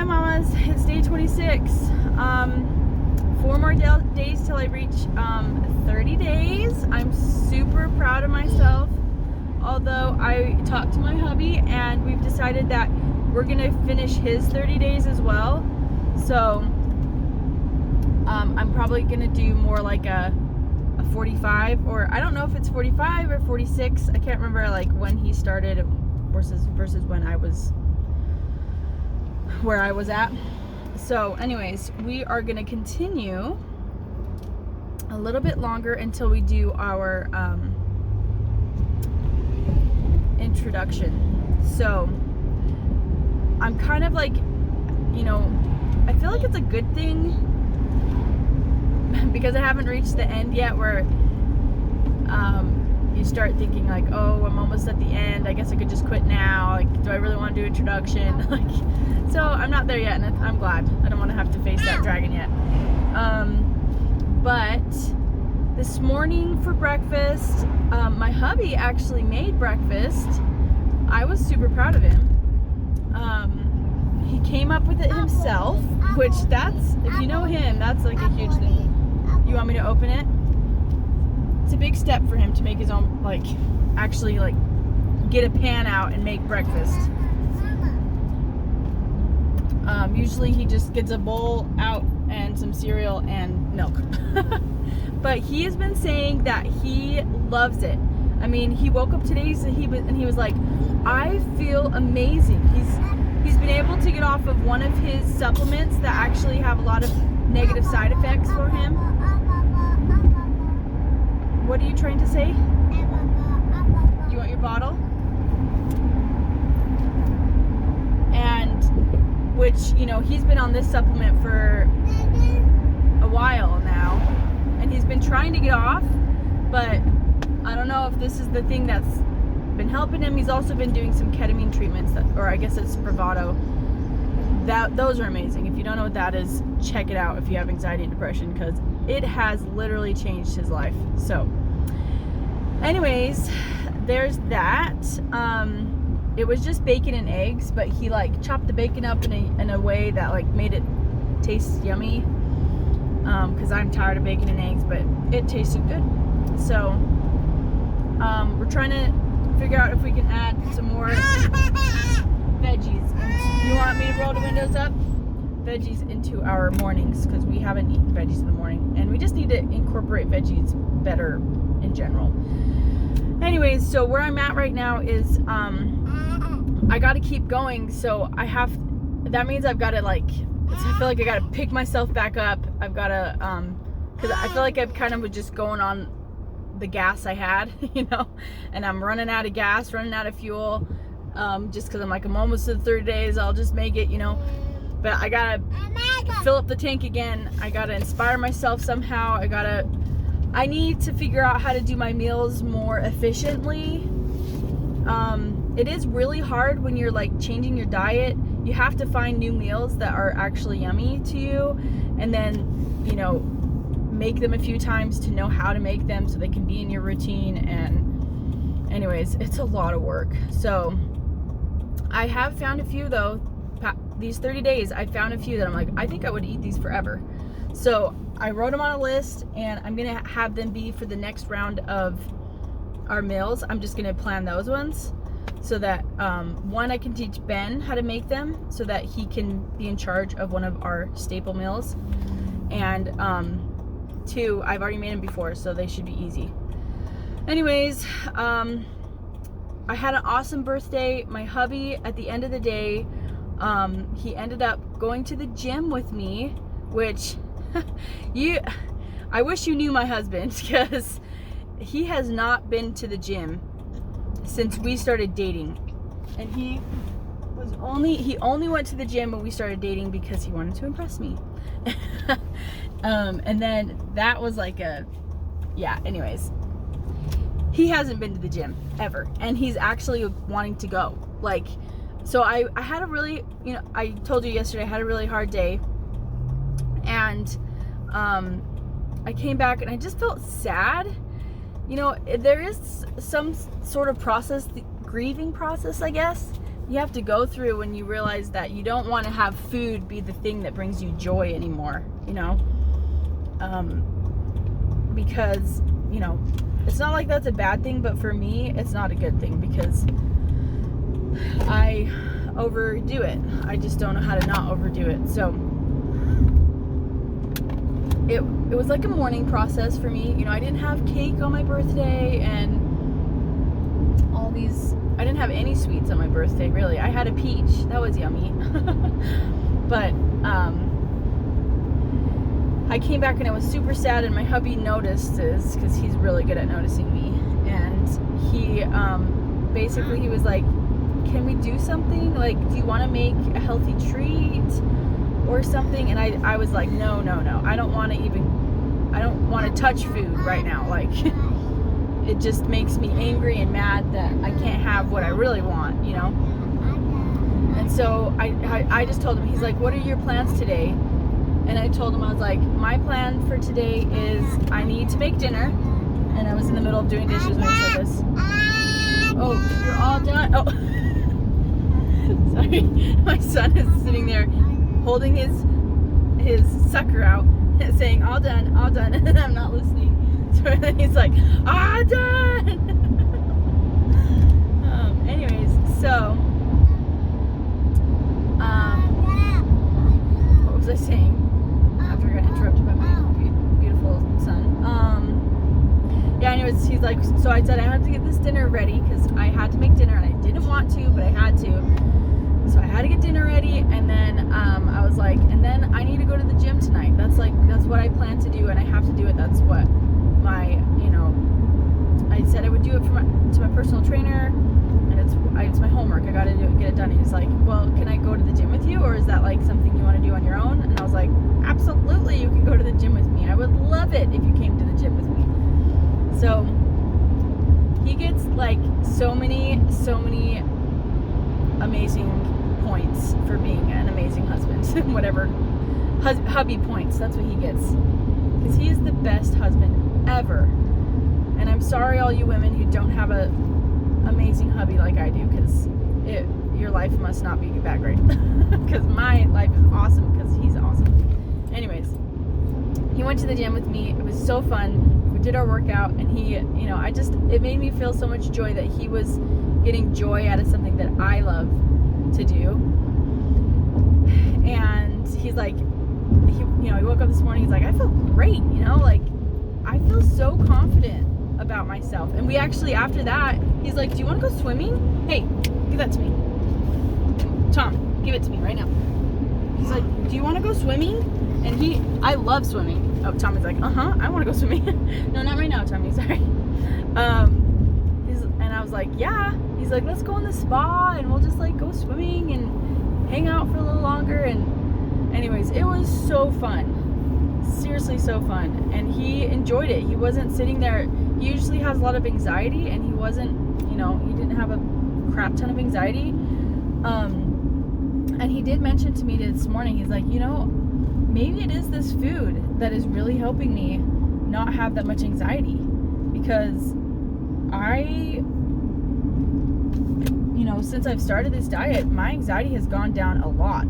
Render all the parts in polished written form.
Hi mamas, it's day 26. 4 more days till I reach 30 days. I'm super proud of myself. Although I talked to my hubby and we've decided that we're gonna finish his 30 days as well. So I'm probably gonna do more like a 45, or I don't know if it's 45 or 46. I can't remember like when he started versus when I was where I was at. So anyways, we are gonna continue a little bit longer until we do our introduction. So I'm kind of like, I feel like it's a good thing because I haven't reached the end yet where you start thinking like, oh, I'm almost at the end, I guess I could just quit now, like, do I really want to do introduction? Like, so I'm not there yet, and I'm glad. I don't want to have to face that dragon yet. But this morning for breakfast, my hubby actually made breakfast. I was super proud of him. He came up with it himself, which that's, if you know him, that's like a huge thing. You want me to open it? It's a big step for him to make his own, like, actually, like, get a pan out and make breakfast. Usually he just gets a bowl out and some cereal and milk. But he has been saying that he loves it. I mean, he woke up today and he was like, I feel amazing. He's been able to get off of one of his supplements that actually have a lot of negative side effects for him. What are you trying to say? You want your bottle? And which, he's been on this supplement for a while now, and he's been trying to get off, but I don't know if this is the thing that's been helping him. He's also been doing some ketamine treatments, or I guess it's Spravato. Those are amazing. If you don't know what that is, check it out if you have anxiety and depression, because it has literally changed his life. So anyways, there's that. It was just bacon and eggs, but he like chopped the bacon up in a way that like made it taste yummy, because I'm tired of bacon and eggs, but it tasted good. So we're trying to figure out if we can add some more veggies. You want me to roll the windows up? Veggies into our mornings, because we haven't eaten veggies in the morning, and we just need to incorporate veggies better in general. Anyways, so where I'm at right now is I got to keep going. So that means I've got to I feel like I got to pick myself back up. I've got to because I feel like I'm kind of just going on the gas I had, and I'm running out of gas, running out of fuel, just because I'm like, I'm almost to the 30 days, I'll just make it, but I gotta fill up the tank again. I gotta inspire myself somehow. I need to figure out how to do my meals more efficiently. It is really hard when you're like changing your diet. You have to find new meals that are actually yummy to you, and then make them a few times to know how to make them so they can be in your routine. And anyways, it's a lot of work. So I have found a few though. These 30 days, I found a few that I'm like, I think I would eat these forever. So I wrote them on a list, and I'm gonna have them be for the next round of our meals. I'm just gonna plan those ones so that one, I can teach Ben how to make them so that he can be in charge of one of our staple meals, and two, I've already made them before, so they should be easy. Anyways, I had an awesome birthday. My hubby, at the end of the day, he ended up going to the gym with me, which I wish you knew my husband, because he has not been to the gym since we started dating, and he only went to the gym when we started dating because he wanted to impress me. And then that was like anyways, he hasn't been to the gym ever, and he's actually wanting to go. So I had a really, I told you yesterday I had a really hard day, and I came back and I just felt sad. There is some sort of process, the grieving process, I guess, you have to go through when you realize that you don't want to have food be the thing that brings you joy anymore, you know? Because, you know, it's not like that's a bad thing, but for me, it's not a good thing because I overdo it. I just don't know how to not overdo it. So it was like a mourning process for me. You know, I didn't have cake on my birthday and all these, I didn't have any sweets on my birthday, really. I had a peach. That was yummy. But I came back and I was super sad, and my hubby noticed this because he's really good at noticing me. And he basically, he was like, can we do something? Like, do you want to make a healthy treat or something? And I was like, no. I don't want to touch food right now. Like, it just makes me angry and mad that I can't have what I really want, you know? And so I just told him, he's like, what are your plans today? And I told him, I was like, my plan for today is I need to make dinner. And I was in the middle of doing dishes when I said this. Oh, you're all done? Oh. Sorry. My son is sitting there holding his sucker out and saying, all done. And I'm not listening. So then he's like, all done. Anyways, so what was I saying? After I got interrupted by my beautiful son. Yeah, anyways, he's like, so I said I had to get this dinner ready because I had to make dinner and I didn't want to, but I had to. So I had to get dinner ready, and then I was like, and then I need to go to the gym tonight. That's what I plan to do, and I have to do it. That's what my, you know, I said I would do it to my personal trainer, and it's my homework. I got to get it done. And he's like, well, can I go to the gym with you, or is that like something you want to do on your own? And I was like, absolutely, you can go to the gym with me. I would love it if you came to the gym with me. So he gets like so many amazing points for being an amazing husband. Whatever, hubby points, that's what he gets, because he is the best husband ever. And I'm sorry all you women who don't have a amazing hubby like I do, because your life must not be that great. Because my life is awesome because he's awesome. Anyways, he went to the gym with me. It was so fun. We did our workout, and he, you know, it made me feel so much joy that he was getting joy out of something that I love to do. And he's like, he woke up this morning, he's like, I feel great, you know, like I feel so confident about myself. And we actually, after that, he's like, do you want to go swimming? Hey, give that to me. Tom, give it to me right now. He's like, do you want to go swimming? And I love swimming. Oh, Tommy's like, I want to go swimming. No, not right now, Tommy, sorry. And I was like, yeah. He's like, let's go in the spa and we'll just like go swimming and hang out for a little longer. And anyways, it was so fun. Seriously, so fun. And he enjoyed it. He wasn't sitting there. He usually has a lot of anxiety, and he wasn't, you know, he didn't have a crap ton of anxiety. And he did mention to me this morning, he's like, you know, maybe it is this food that is really helping me not have that much anxiety, because since I've started this diet, my anxiety has gone down a lot.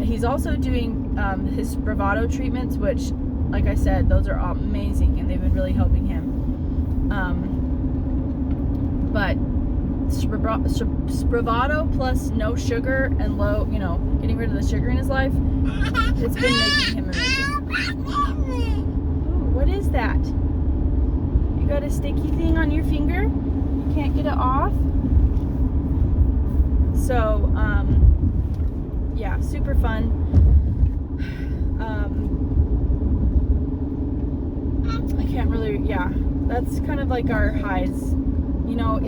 He's also doing his Bravado treatments, which, like I said, those are amazing, and they've been really helping him. But Bravado plus no sugar and low, you know, getting rid of the sugar in his life, it's been making him amazing. Ooh, what is that? You got a sticky thing on your finger? You can't get it off? So, yeah, super fun. I can't really, yeah, that's kind of like our highs. You know,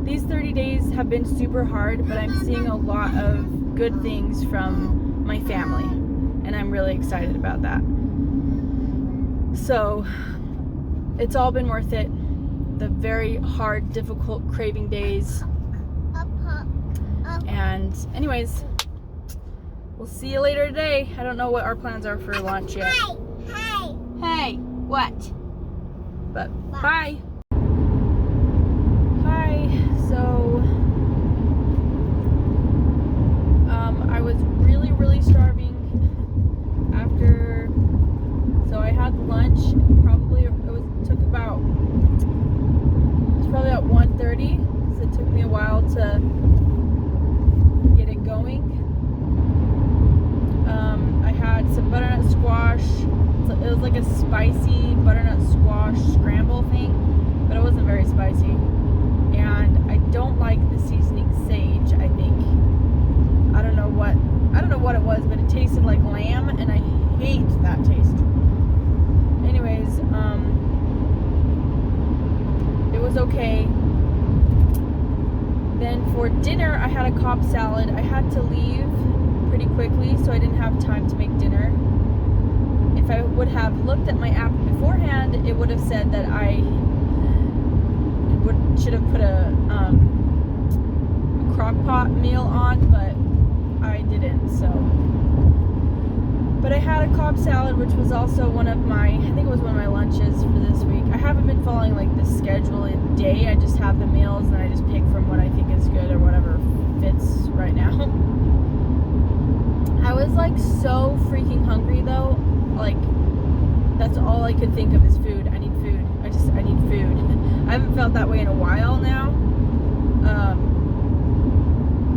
these 30 days have been super hard, but I'm seeing a lot of good things from my family, and I'm really excited about that. So, it's all been worth it. The very hard, difficult, craving days. And anyways, we'll see you later today. I don't know what our plans are for lunch yet. Hey, what? But bye. Hi. So spicy butternut squash scramble thing, but it wasn't very spicy. And I don't like the seasoning sage, I think. I don't know what it was, but it tasted like lamb, and I hate that taste. Anyways, it was okay. Then for dinner, I had a Cobb salad. I had to leave pretty quickly, so I didn't have time to make dinner. If I would have looked at my app beforehand, it would have said that I should have put a crock pot meal on, but I didn't. So, but I had a Cobb salad, which was also I think it was one of my lunches for this week. I haven't been following like the schedule in day. I just have the meals and I just pick from what I think is good or whatever fits right now. I was like so freaking hungry though. Like, that's all I could think of is food. I need food. I need food. I haven't felt that way in a while now.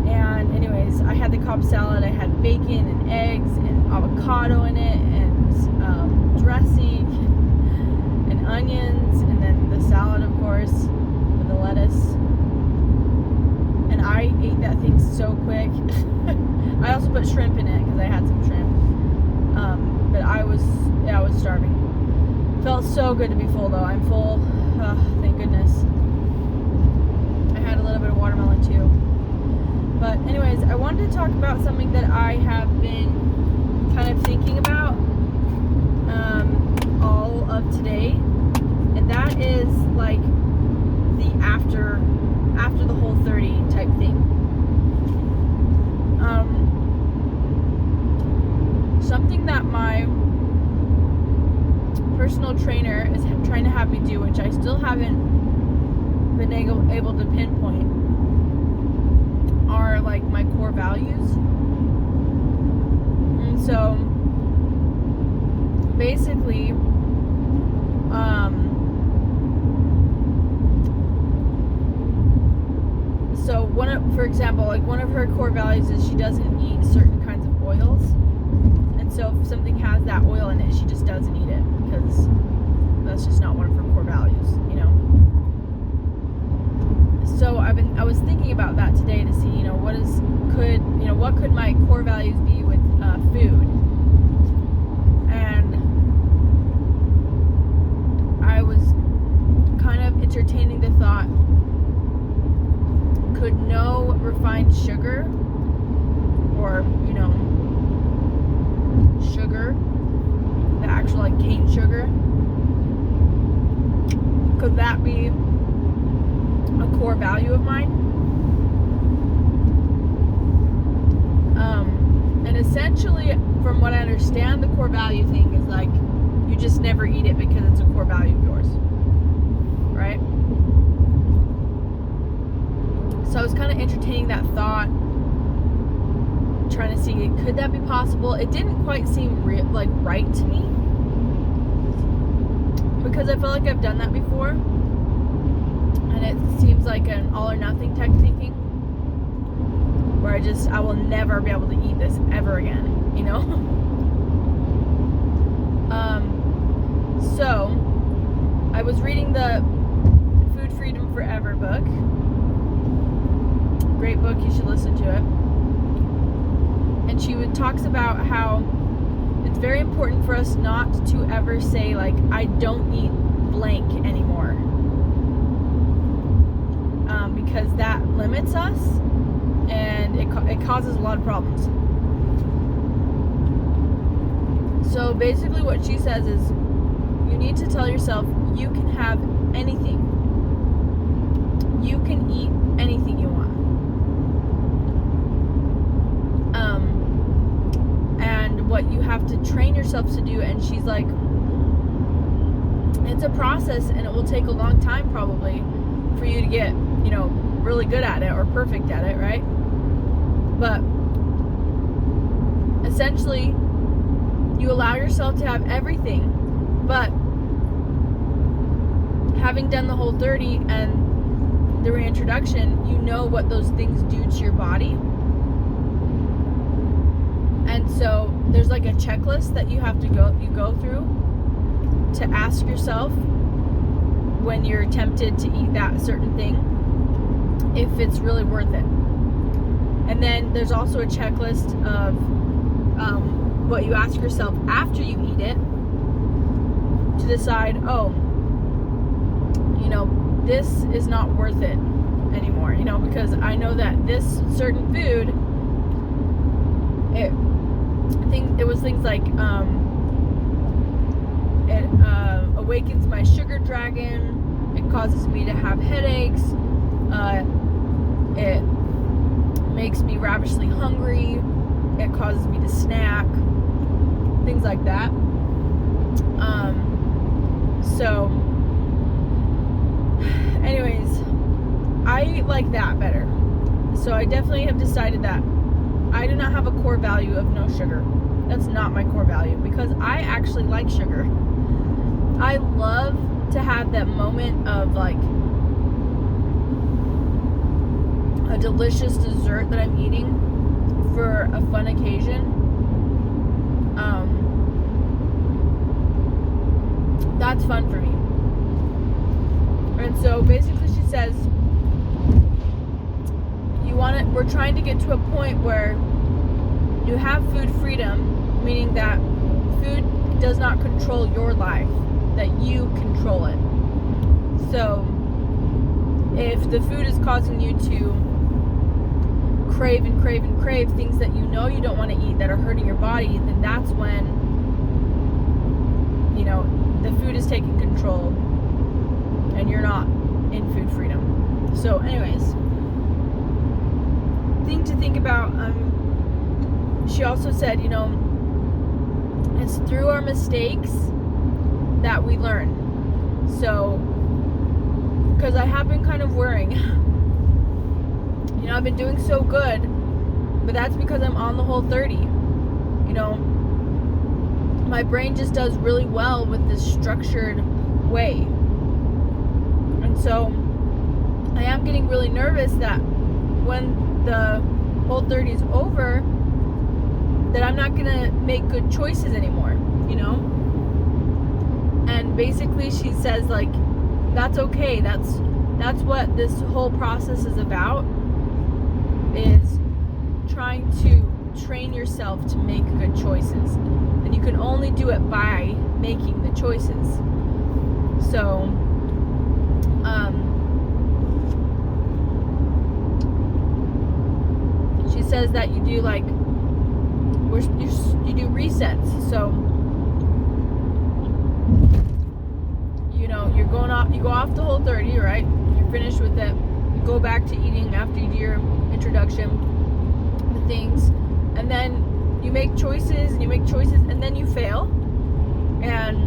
And anyways, I had the Cobb salad. I had bacon and eggs and avocado in it and dressing and onions, and then the salad, of course, with the lettuce. And I ate that thing so quick. I also put shrimp in it because I had some shrimp. But I was starving. Felt so good to be full though. I'm full. Thank goodness. I had a little bit of watermelon too. But anyways, I wanted to talk about something that I have been kind of thinking about all of today, and that is like the after the whole30 type thing. Something that my personal trainer is trying to have me do, which I still haven't been able to pinpoint, are like my core values. And so basically, for example, like one of her core values is she doesn't eat certain kinds of oils. And so if something has that oil in it, she just doesn't eat it because that's just not one of her core values, you know. So I was thinking about that today to see, what could my core values be with food. And I was kind of entertaining the thought, could no refined sugar or, sugar, the actual like cane sugar, could that be a core value of mine? And essentially, from what I understand, the core value thing is like you just never eat it because it's a core value of yours, right? So I was kind of entertaining that thought, trying to see, could that be possible? It didn't quite seem right to me, because I feel like I've done that before, and it seems like an all or nothing type thinking, where I will never be able to eat this ever again, So I was reading the Food Freedom Forever book. Great book, you should listen to it. And she talks about how it's very important for us not to ever say, like, I don't eat blank anymore, because that limits us and it causes a lot of problems. So basically what she says is you need to tell yourself you can have anything. You can eat anything you want. And what you have to train yourself to do, and she's like, it's a process and it will take a long time probably for you to get, really good at it or perfect at it, right? But essentially, you allow yourself to have everything, but having done the whole30 and the reintroduction, you know what those things do to your body. And so there's like a checklist that you have to go through, to ask yourself when you're tempted to eat that certain thing if it's really worth it. And then there's also a checklist of what you ask yourself after you eat it to decide, this is not worth it anymore, because I know that this certain food, it was things like it awakens my sugar dragon, it causes me to have headaches, it makes me ravishly hungry, it causes me to snack, things like that. So anyways, I like that better. So I definitely have decided that I do not have a core value of no sugar. That's not my core value, because I actually like sugar. I love to have that moment of like a delicious dessert that I'm eating for a fun occasion. That's fun for me. And so basically she says we're trying to get to a point where you have food freedom, meaning that food does not control your life, that you control it. So if the food is causing you to crave and crave and crave things that you know you don't want to eat, that are hurting your body, then that's when the food is taking control and you're not in food freedom. So anyways, thing to think about. She also said, it's through our mistakes that we learn. So because I have been kind of worrying, I've been doing so good, but that's because I'm on the whole30. My brain just does really well with this structured way. And so I am getting really nervous that when the whole30 is over, that I'm not gonna make good choices anymore, And basically she says, like, that's okay. That's what this whole process is about, is trying to train yourself to make good choices. And you can only do it by making the choices. So, she says that you do you do resets. So, you go off the whole30, right? You're finished with it. You go back to eating after you do your introduction, the things, and then you make choices, and then you fail, and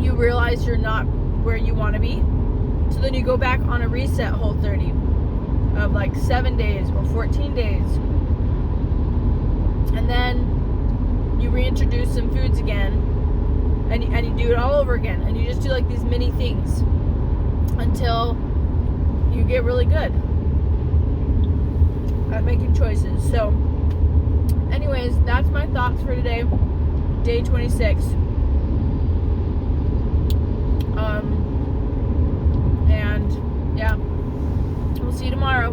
you realize you're not where you want to be. So then you go back on a reset whole30 of like 7 days or 14 days, and then you reintroduce some foods again, and you do it all over again, and you just do like these mini things until you get really good at making choices. So anyways, that's my thoughts for today, day 26. And yeah, we'll see you tomorrow.